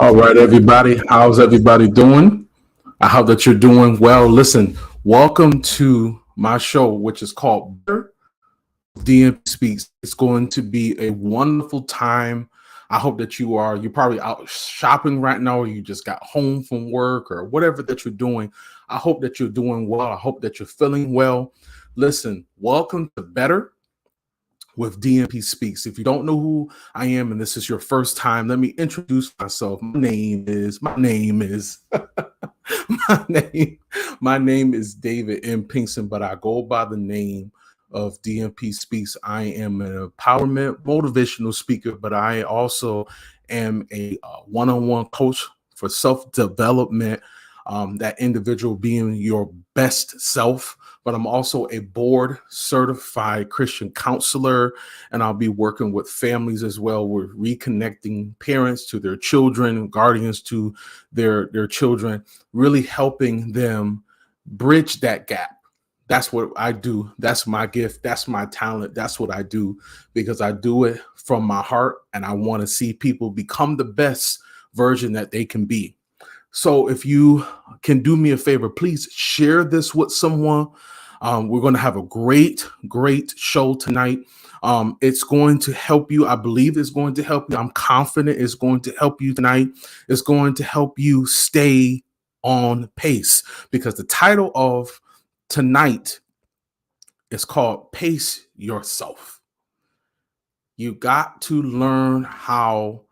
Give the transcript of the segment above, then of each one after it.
All right, everybody. How's everybody doing? I hope that you're doing well. Listen, welcome to my show, which is called DMP Speaks. It's going to be a wonderful time. I hope that you're probably out shopping right now, or you just got home from work or whatever that you're doing. I hope that you're doing well. I hope that you're feeling well. Listen, welcome to Better with DMP Speaks. If you don't know who I am and this is your first time, let me introduce myself. My name my name is David M. Pinkson, but I go by the name of DMP Speaks. I am an empowerment motivational speaker, but I also am a one-on-one coach for self-development, that individual being your best self. But I'm also a board certified Christian counselor, and I'll be working with families as well. We're reconnecting parents to their children, guardians to their children, really helping them bridge that gap. That's what I do. That's my gift. That's my talent. That's what I do because I do it from my heart, and I want to see people become the best version that they can be. So if you can do me a favor, please share this with someone. We're going to have a great show tonight. It's going to help you. I believe it's going to help you. I'm confident it's going to help you tonight. It's going to help you stay on pace because the title of tonight is called Pace Yourself. You got to learn how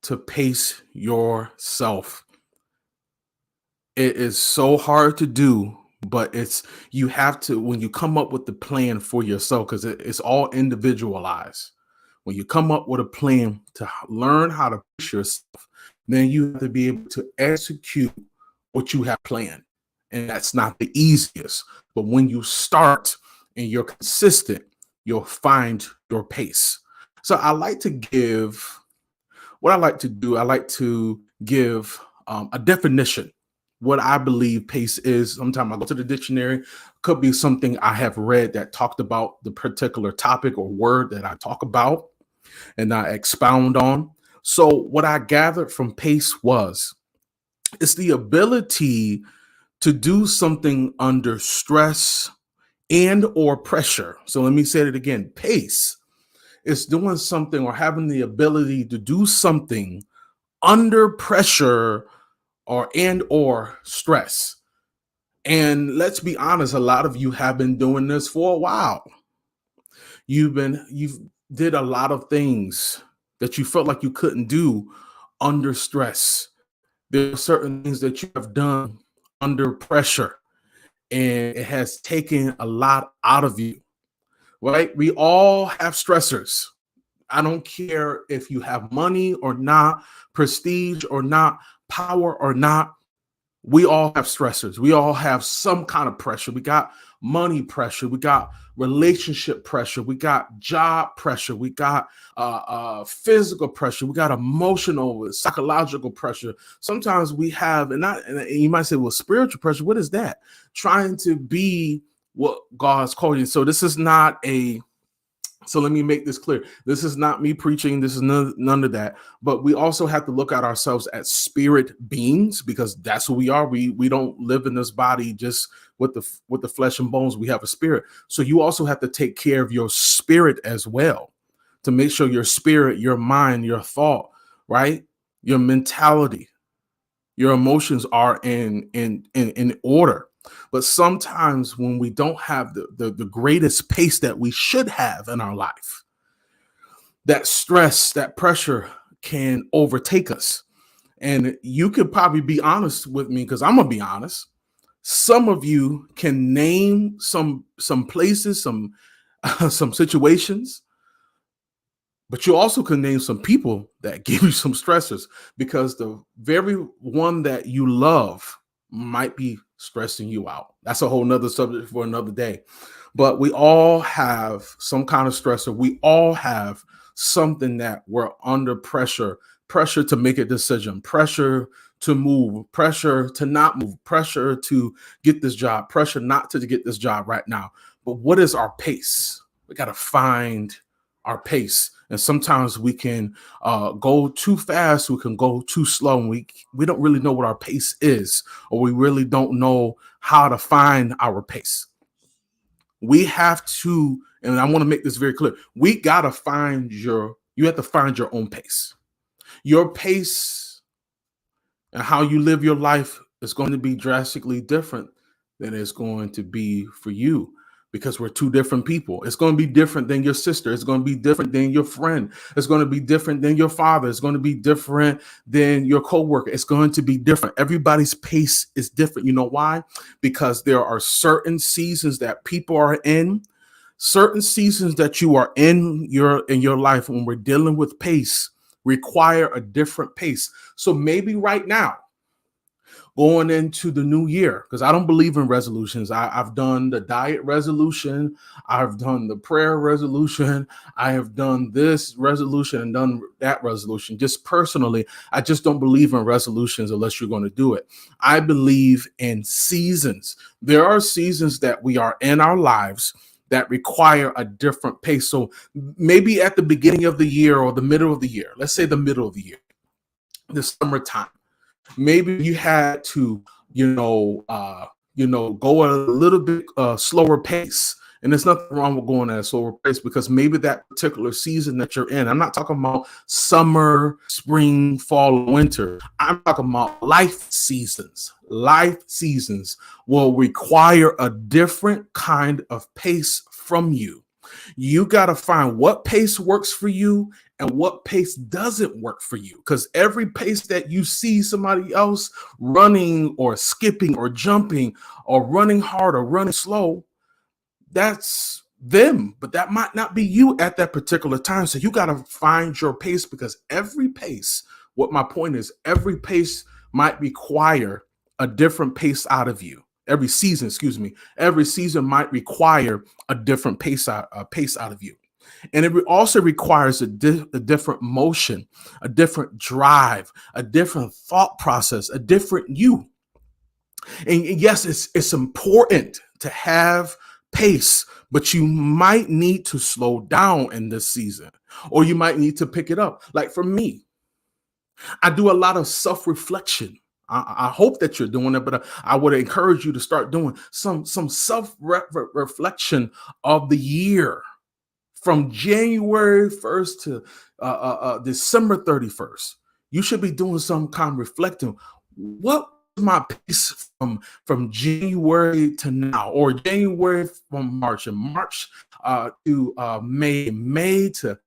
to pace yourself. It is so hard to do, but you have to, when you come up with the plan for yourself, because it's all individualized. When you come up with a plan to learn how to push yourself, then you have to be able to execute what you have planned. And that's not the easiest. But when you start and you're consistent, you'll find your pace. So I like to give a definition. What I believe pace is. Sometimes I go to the dictionary, could be something I have read that talked about the particular topic or word that I talk about and I expound on. So what I gathered from pace was it's the ability to do something under stress and or pressure. So let me say it again. Pace is doing something or having the ability to do something under pressure or stress. And let's be honest, a lot of you have been doing this for a while. You've did a lot of things that you felt like you couldn't do under stress. There are certain things that you have done under pressure, and it has taken a lot out of you, right? We all have stressors. I don't care if you have money or not, prestige or not, power or not. We all have stressors. We all have some kind of pressure. We got money pressure. We got relationship pressure. We got job pressure. We got physical pressure. We got emotional, psychological pressure. Sometimes we have, and you might say, well, spiritual pressure. What is that? Trying to be what God's called you. So this is not So let me make this clear. This is not me preaching. This is none of that. But we also have to look at ourselves as spirit beings because that's who we are. We don't live in this body just with the flesh and bones. We have a spirit. So you also have to take care of your spirit as well to make sure your spirit, your mind, your thought, right? Your mentality, your emotions are in order. But sometimes when we don't have the greatest pace that we should have in our life, that stress, that pressure can overtake us. And you could probably be honest with me because I'm going to be honest. Some of you can name some places, some situations, but you also can name some people that give you some stressors because the very one that you love might be stressing you out. That's a whole nother subject for another day. But we all have some kind of stressor. We all have something that we're under pressure to make a decision, pressure to move, pressure to not move, pressure to get this job, pressure not to get this job right now. But what is our pace? We got to find our pace. And sometimes we can go too fast, we can go too slow, and we don't really know what our pace is, or we really don't know how to find our pace. We have to, and I want to make this very clear, we got to find you have to find your own pace. Your pace and how you live your life is going to be drastically different than it's going to be for you, because we're two different people. It's going to be different than your sister. It's going to be different than your friend. It's going to be different than your father. It's going to be different than your coworker. It's going to be different. Everybody's pace is different. You know why? Because there are certain seasons that people are in, certain seasons that you are in your life when we're dealing with pace require a different pace. So maybe right now, going into the new year, because I don't believe in resolutions. I've done the diet resolution, I've done the prayer resolution, I have done this resolution and done that resolution. Just personally, I just don't believe in resolutions unless you're going to do it. I believe in seasons. There are seasons that we are in our lives that require a different pace. So maybe at the beginning of the year or the middle of the year, let's say the middle of the year, the summertime, maybe you had to, go at a little bit slower pace. And there's nothing wrong with going at a slower pace, because maybe that particular season that you're in, I'm not talking about summer, spring, fall, winter. I'm talking about life seasons. Life seasons will require a different kind of pace from you. You got to find what pace works for you and what pace doesn't work for you. Because every pace that you see somebody else running or skipping or jumping or running hard or running slow, that's them, but that might not be you at that particular time. So you got to find your pace, because every pace, what my point is, every pace might require a different pace out of you. Every season might require a different pace out of you. And it also requires a different motion, a different drive, a different thought process, a different you. And yes, it's important to have pace, but you might need to slow down in this season, or you might need to pick it up. Like for me, I do a lot of self-reflection. I hope that you're doing it, but I would encourage you to start doing some self-reflection of the year, from January 1st to December 31st. You should be doing some kind of reflecting. What was my pace from January to now, or January from March, and March to May to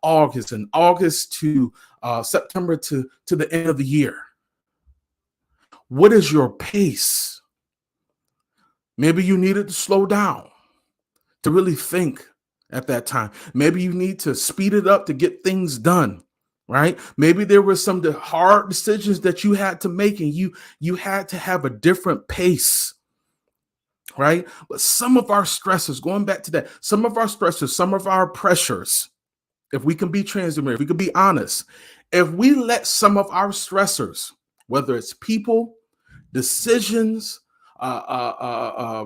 August, and August to September to the end of the year? What is your pace? Maybe you needed to slow down to really think at that time. Maybe you need to speed it up to get things done, right? Maybe there were some hard decisions that you had to make, and you had to have a different pace, right? But some of our stresses, going back to that, some of our stresses, some of our pressures, if we can be transparent, if we can be honest, if we let some of our stressors, whether it's people, decisions,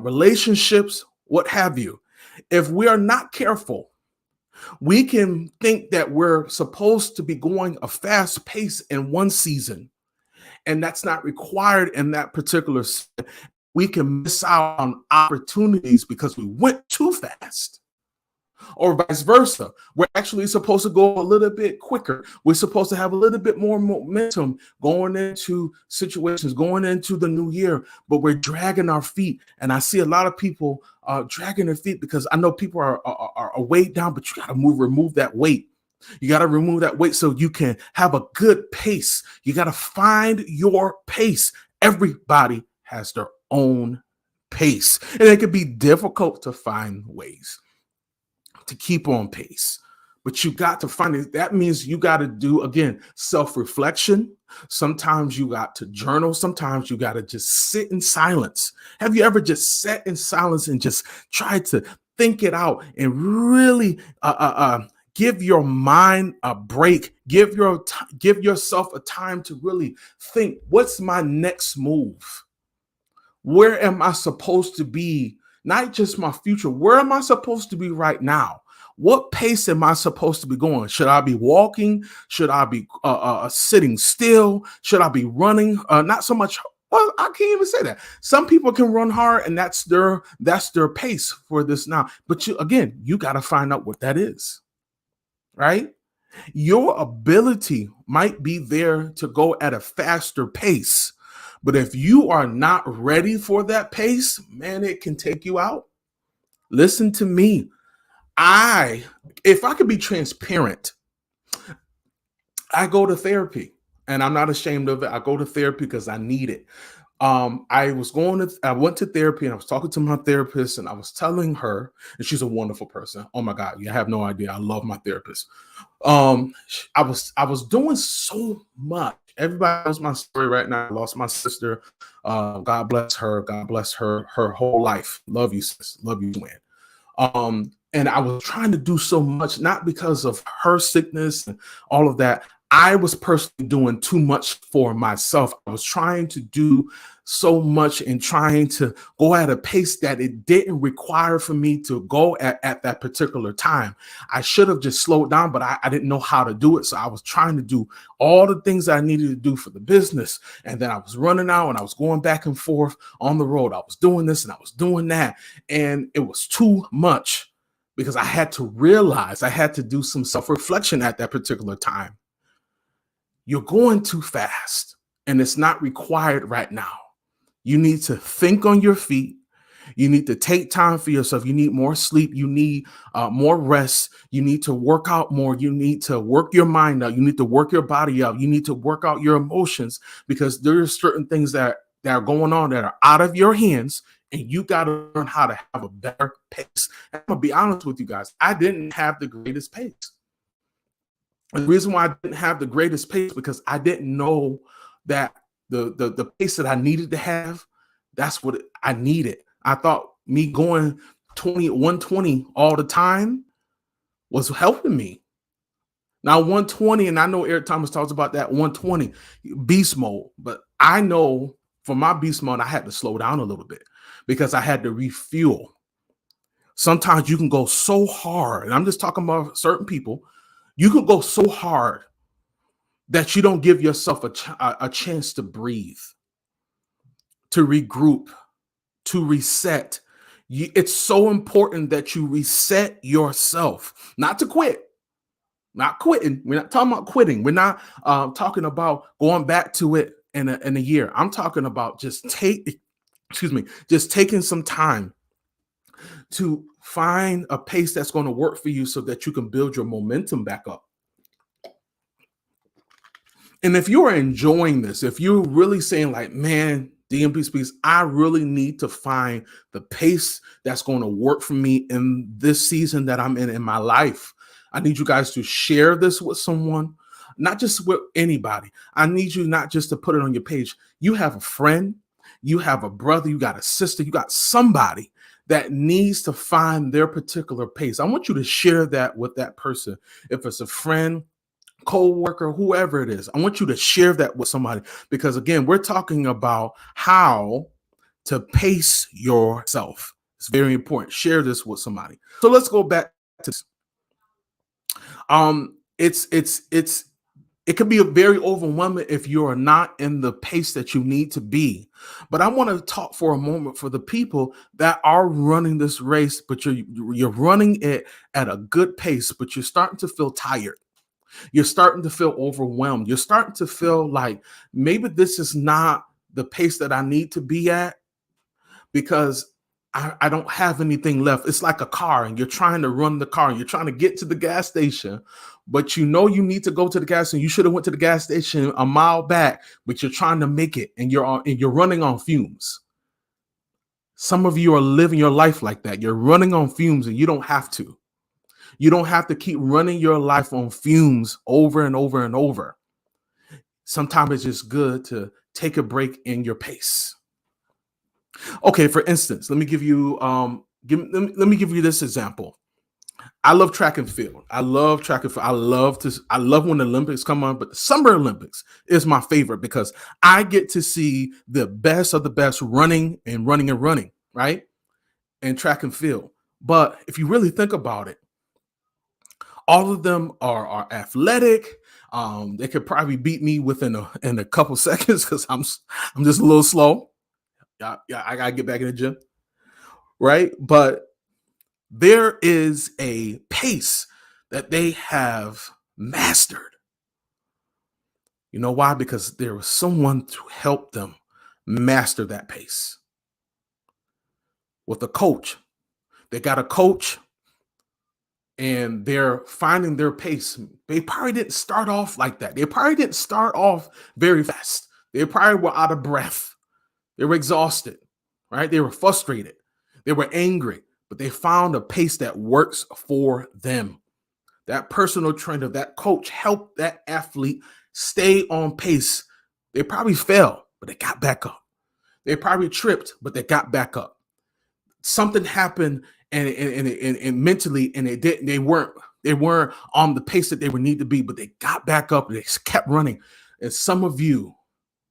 relationships, what have you, if we are not careful, we can think that we're supposed to be going a fast pace in one season, and that's not required in that particular season. We can miss out on opportunities because we went too fast. Or vice versa. We're actually supposed to go a little bit quicker. We're supposed to have a little bit more momentum going into situations, going into the new year, but we're dragging our feet. And I see a lot of people dragging their feet, because I know people are weighed down, but you got to remove that weight. You got to remove that weight so you can have a good pace. You got to find your pace. Everybody has their own pace, and it can be difficult to find ways to keep on pace, but you got to find it. That means you got to do, again, self-reflection. Sometimes you got to journal. Sometimes you got to just sit in silence. Have you ever just sat in silence and just tried to think it out and really give your mind a break? Give yourself a time to really think, what's my next move? Where am I supposed to be? Not just my future. Where am I supposed to be right now? What pace am I supposed to be going? Should I be walking? Should I be sitting still? Should I be running? Not so much. Well, I can't even say that. Some people can run hard, and that's their pace for this now. But you got to find out what that is, right? Your ability might be there to go at a faster pace, but if you are not ready for that pace, man, it can take you out. Listen to me. If I could be transparent, I go to therapy and I'm not ashamed of it. I go to therapy because I need it. I went to therapy and I was talking to my therapist and I was telling her, and she's a wonderful person. Oh my God, you have no idea. I love my therapist. I was doing so much. Everybody knows my story right now. I lost my sister. God bless her. God bless her whole life. Love you, sis. Love you, man. And I was trying to do so much, not because of her sickness and all of that. I was personally doing too much for myself. I was trying to do so much and trying to go at a pace that it didn't require for me to go at that particular time. I should have just slowed down, but I didn't know how to do it. So I was trying to do all the things that I needed to do for the business. And then I was running out and I was going back and forth on the road. I was doing this and I was doing that. And it was too much because I had to realize I had to do some self-reflection at that particular time. You're going too fast and it's not required right now. You need to think on your feet. You need to take time for yourself. You need more sleep. You need more rest. You need to work out more. You need to work your mind out. You need to work your body out. You need to work out your emotions because there are certain things that are going on that are out of your hands, and you got to learn how to have a better pace. And I'm going to be honest with you guys. I didn't have the greatest pace. And the reason why I didn't have the greatest pace because I didn't know that the pace that I needed to have, that's what I needed. I thought me going 120 all the time was helping me. Now 120, and I know Eric Thomas talks about that 120 beast mode, but I know for my beast mode, I had to slow down a little bit because I had to refuel. Sometimes you can go so hard, and I'm just talking about certain people. You can go so hard that you don't give yourself a chance to breathe, to regroup, to reset. It's so important that you reset yourself, not to quit, not quitting. We're not talking about quitting. We're not talking about going back to it in a year. I'm talking about just taking some time to find a pace that's going to work for you so that you can build your momentum back up. And if you are enjoying this, if you're really saying like, man, DMPSpeaks, I really need to find the pace that's going to work for me in this season that I'm in my life. I need you guys to share this with someone, not just with anybody. I need you not just to put it on your page. You have a friend, you have a brother, you got a sister, you got somebody that needs to find their particular pace. I want you to share that with that person. If it's a friend, co-worker, whoever it is, I want you to share that with somebody because again, we're talking about how to pace yourself. It's very important. Share this with somebody. So let's go back to this. It can be very overwhelming if you are not in the pace that you need to be. But I want to talk for a moment for the people that are running this race, but you're running it at a good pace, but you're starting to feel tired. You're starting to feel overwhelmed. You're starting to feel like maybe this is not the pace that I need to be at because I don't have anything left. It's like a car and you're trying to run the car and you're trying to get to the gas station, but you know you need to go to the gas station. You should have went to the gas station a mile back, but you're trying to make it and you're running on fumes. Some of you are living your life like that. You're running on fumes and you don't have to. You don't have to keep running your life on fumes over and over and over. Sometimes it's just good to take a break in your pace. Okay, for instance, let me give you this example. I love track and field. I love track and field. I love when the Olympics come on, but the Summer Olympics is my favorite because I get to see the best of the best running, right? And track and field. But if you really think about it, All of them are athletic. They could probably beat me in a couple seconds because I'm just a little slow. Yeah, I gotta get back in the gym, right? But there is a pace that they have mastered. You know why? Because there was someone to help them master that pace. With a coach, they got a coach and they're finding their pace. They probably didn't start off like that. They probably didn't start off very fast. They probably were out of breath. They were exhausted, right? They were frustrated. They were angry, but they found a pace that works for them. That personal trainer, that coach helped that athlete stay on pace. They probably fell, but they got back up. They probably tripped, but they got back up. Something happened and mentally, and they weren't on the pace that they would need to be, but they got back up and they kept running. And some of you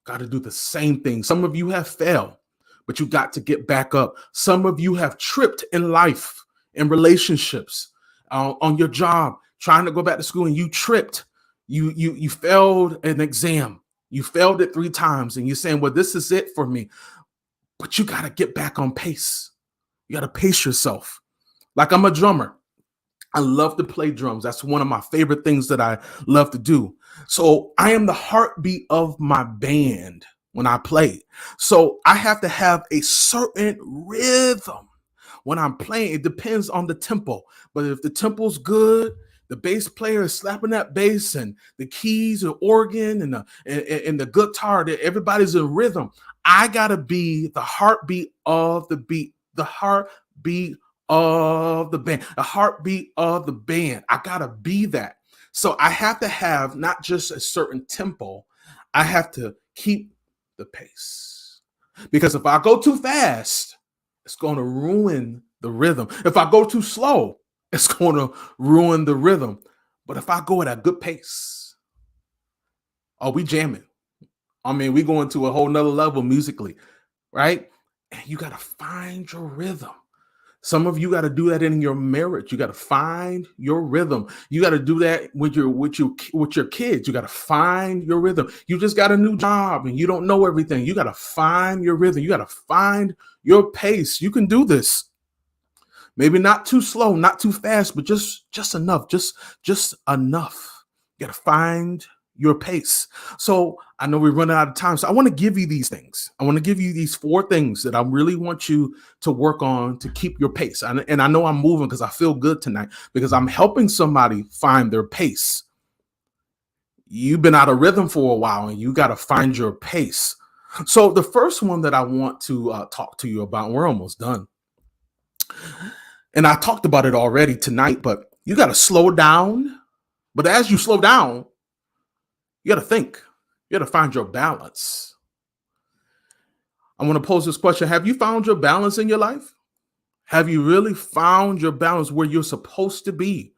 got to do the same thing. Some of you have failed, but you got to get back up. Some of you have tripped in life, in relationships, on your job, trying to go back to school, and you tripped. You failed an exam. You failed it 3 times, and you're saying, well, this is it for me. But you got to get back on pace. You got to pace yourself. Like, I'm a drummer. I love to play drums. That's one of my favorite things that I love to do. So I am the heartbeat of my band when I play. So I have to have a certain rhythm when I'm playing. It depends on the tempo. But if the tempo's good, the bass player is slapping that bass, and the keys, the organ, and the guitar, everybody's in rhythm. I gotta be the heartbeat of the beat, the heartbeat of the band, the heartbeat of the band. I gotta be that. So I have to have not just a certain tempo, I have to keep the pace. Because if I go too fast, it's going to ruin the rhythm. If I go too slow, it's going to ruin the rhythm. But if I go at a good pace, oh, we jamming. I mean, we going to a whole nother level musically, right? And you got to find your rhythm. Some of you got to do that in your marriage. You got to find your rhythm. You got to do that with your kids. You got to find your rhythm. You just got a new job and you don't know everything. You got to find your rhythm. You got to find your pace. You can do this. Maybe not too slow, not too fast, but just enough. Just enough. You got to find your pace. So I know we're running out of time. So I want to give you these things. I want to give you these 4 things that I really want you to work on to keep your pace. And I know I'm moving because I feel good tonight because I'm helping somebody find their pace. You've been out of rhythm for a while and you got to find your pace. So the first one that I want to talk to you about, we're almost done. And I talked about it already tonight, but you got to slow down. But as you slow down, you got to think. You got to find your balance. I want to pose this question. Have you found your balance in your life? Have you really found your balance where you're supposed to be?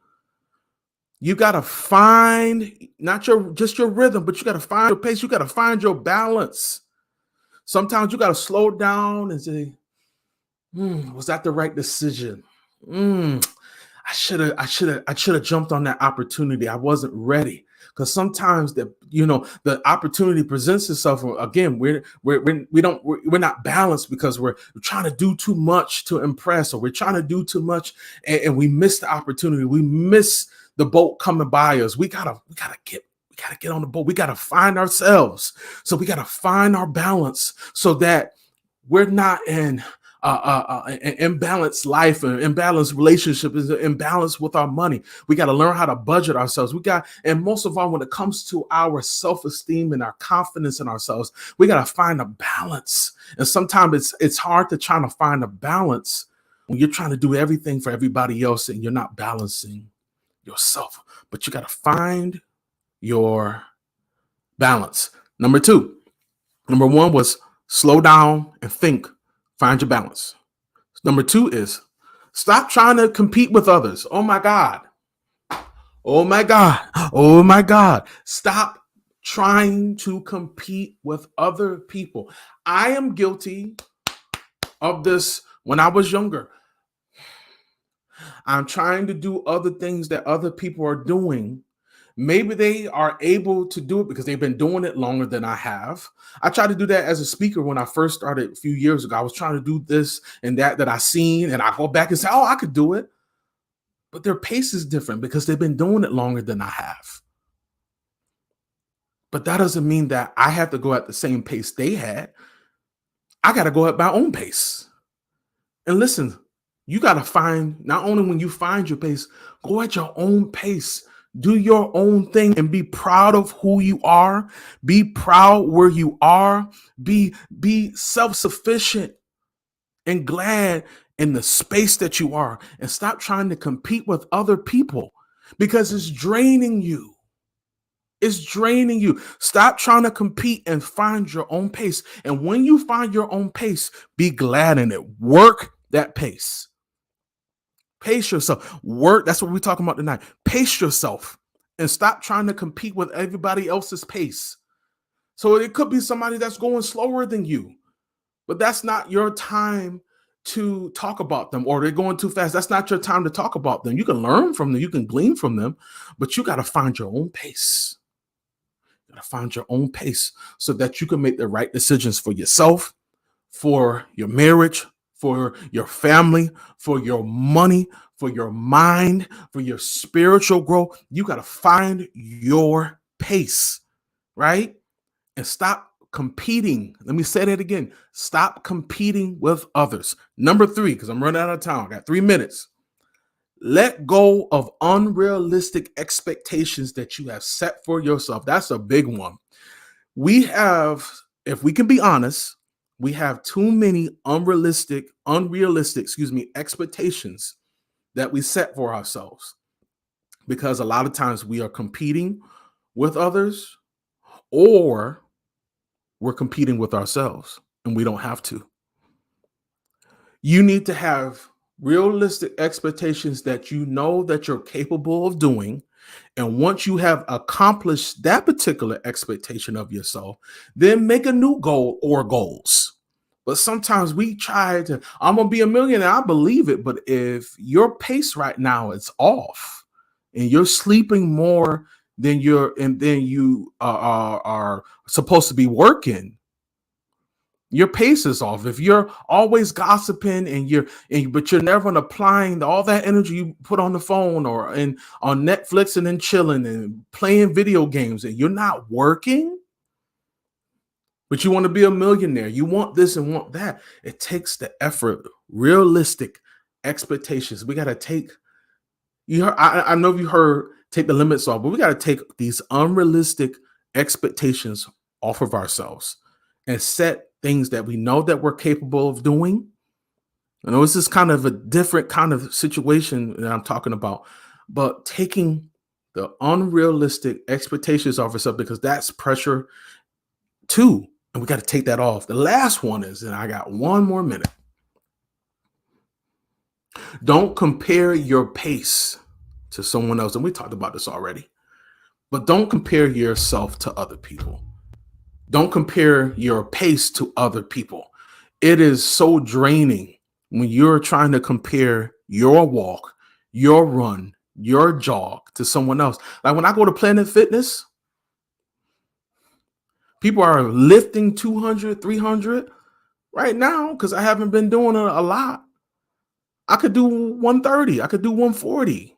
You got to find not just your rhythm, but you got to find your pace. You got to find your balance. Sometimes you got to slow down and say, was that the right decision? I should have jumped on that opportunity. I wasn't ready. Because sometimes the opportunity presents itself. Again, we're not balanced because we're trying to do too much to impress, or we're trying to do too much and we miss the opportunity. We miss the boat coming by us. We gotta get on the boat. We gotta find ourselves. So we gotta find our balance so that we're not in an imbalanced life, an imbalanced relationship, is an imbalance with our money. We got to learn how to budget ourselves. And most of all, when it comes to our self-esteem and our confidence in ourselves, we got to find a balance. And sometimes it's hard to try to find a balance when you're trying to do everything for everybody else and you're not balancing yourself. But you got to find your balance. Number 1 was slow down and think. Find your balance. Number 2 is stop trying to compete with others. Oh my God. Oh my God. Oh my God. Stop trying to compete with other people. I am guilty of this when I was younger. I'm trying to do other things that other people are doing. Maybe they are able to do it because they've been doing it longer than I have. I tried to do that as a speaker when I first started a few years ago. I was trying to do this and that I seen, and I go back and say, oh, I could do it. But their pace is different because they've been doing it longer than I have. But that doesn't mean that I have to go at the same pace they had. I got to go at my own pace. And listen, you got to find, not only when you find your pace, go at your own pace. Do your own thing and be proud of who you are. Be proud where you are. Be self-sufficient and glad in the space that you are. And stop trying to compete with other people because it's draining you. It's draining you. Stop trying to compete and find your own pace. And when you find your own pace, be glad in it. Work that pace. Pace yourself. Work. That's what we're talking about tonight. Pace yourself and stop trying to compete with everybody else's pace. So it could be somebody that's going slower than you, but that's not your time to talk about them, or they're going too fast. That's not your time to talk about them. You can learn from them. You can glean from them, but you got to find your own pace. You got to find your own pace so that you can make the right decisions for yourself, for your marriage, for your family, for your money, for your mind, for your spiritual growth. You got to find your pace, right? And stop competing. Let me say that again. Stop competing with others. Number 3, because I'm running out of time. I got 3 minutes. Let go of unrealistic expectations that you have set for yourself. That's a big one. We have, if we can be honest, we have too many unrealistic, expectations that we set for ourselves, because a lot of times we are competing with others, or we're competing with ourselves, and we don't have to. You need to have realistic expectations that you know that you're capable of doing. And once you have accomplished that particular expectation of yourself, then make a new goal or goals. But sometimes we try to, I'm going to be a millionaire. I believe it. But if your pace right now is off and you're sleeping more than you are supposed to be working, your pace is off. If you're always gossiping but you're never applying all that energy you put on the phone or on Netflix and then chilling and playing video games, and you're not working, but you want to be a millionaire, you want this and want that. It takes the effort, realistic expectations. We got to take, I know you heard take the limits off, but we got to take these unrealistic expectations off of ourselves and set things that we know that we're capable of doing. I know this is kind of a different kind of situation that I'm talking about, but taking the unrealistic expectations off ourselves, because that's pressure too. And we got to take that off. The last one is, and I got 1 more minute. Don't compare your pace to someone else. And we talked about this already, but don't compare yourself to other people. Don't compare your pace to other people. It is so draining when you're trying to compare your walk, your run, your jog to someone else. Like when I go to Planet Fitness, people are lifting 200, 300 right now because I haven't been doing it a lot. I could do 130. I could do 140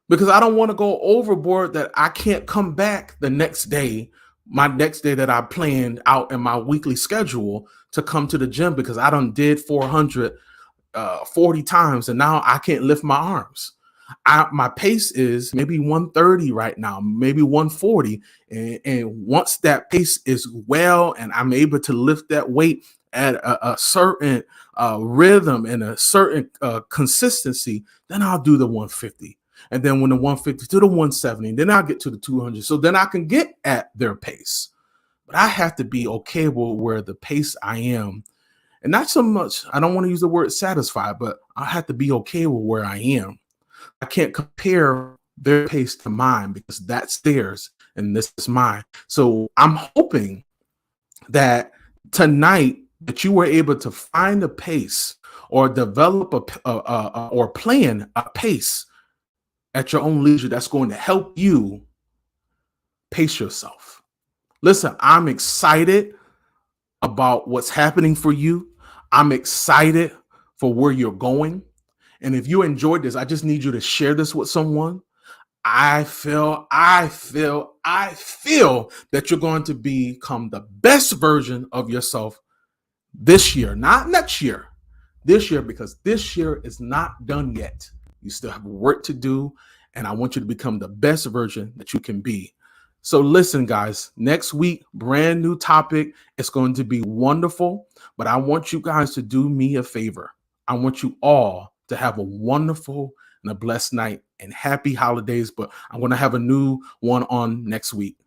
because I don't want to go overboard that I can't come back the next day, my next day that I planned out in my weekly schedule to come to the gym, because I done did 400 40 times and now I can't lift my arms. My pace is maybe 130 right now, maybe 140. And once that pace is well and I'm able to lift that weight at a certain rhythm and a certain consistency, then I'll do the 150. And then when the 150 to the 170, then I'll get to the 200. So then I can get at their pace. But I have to be okay with where the pace I am. And not so much, I don't want to use the word satisfied, but I have to be okay with where I am. I can't compare their pace to mine because that's theirs and this is mine. So I'm hoping that tonight that you were able to find a pace or develop or plan a pace at your own leisure that's going to help you pace yourself. Listen, I'm excited about what's happening for you. I'm excited for where you're going. And if you enjoyed this, I just need you to share this with someone. I feel that you're going to become the best version of yourself this year, not next year, this year, because this year is not done yet. You still have work to do, and I want you to become the best version that you can be. So listen, guys, next week, brand new topic. It's going to be wonderful, but I want you guys to do me a favor. I want you all to have a wonderful and a blessed night and happy holidays, but I'm going to have a new one on next week.